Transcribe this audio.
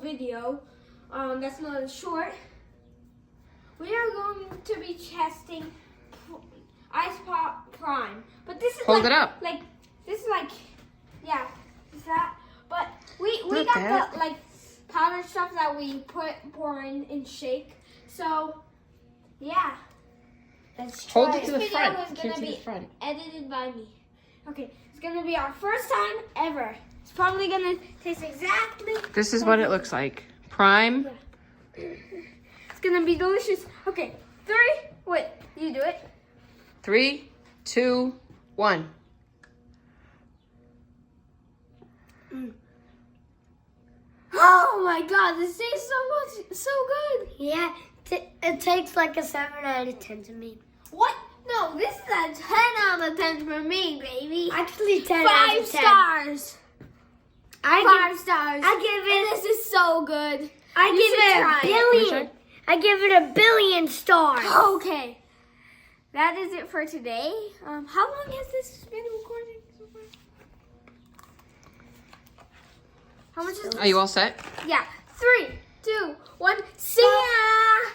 video. That's not short. We are going to be testing Ice Pop Prime, but this is Hold it up. Like this is like, yeah, is that? But we Not got that. the like powder stuff that we pour in and shake. So yeah, Let's try Hold it to the this front. video is Can't gonna see be the front. edited by me. Okay, it's gonna be our first time ever. It's probably gonna taste exactly. This is what it looks like. Prime. It's gonna be delicious. Okay, 3. Wait, you do it. 3, 2, 1. Oh my God, this tastes so good. Yeah, it takes like a 7 out of 10 to me. What? No, this is a 10 out of 10 for me, baby. Actually, 10 out 5 of 10. stars. I 5 stars. I give it. And this is so good. I You give should it try a it. billion. I give it a billion stars. Okay. That is it for today. How long has this been recording so far? How much is Are you all set? Yeah. 3, 2, 1. See ya!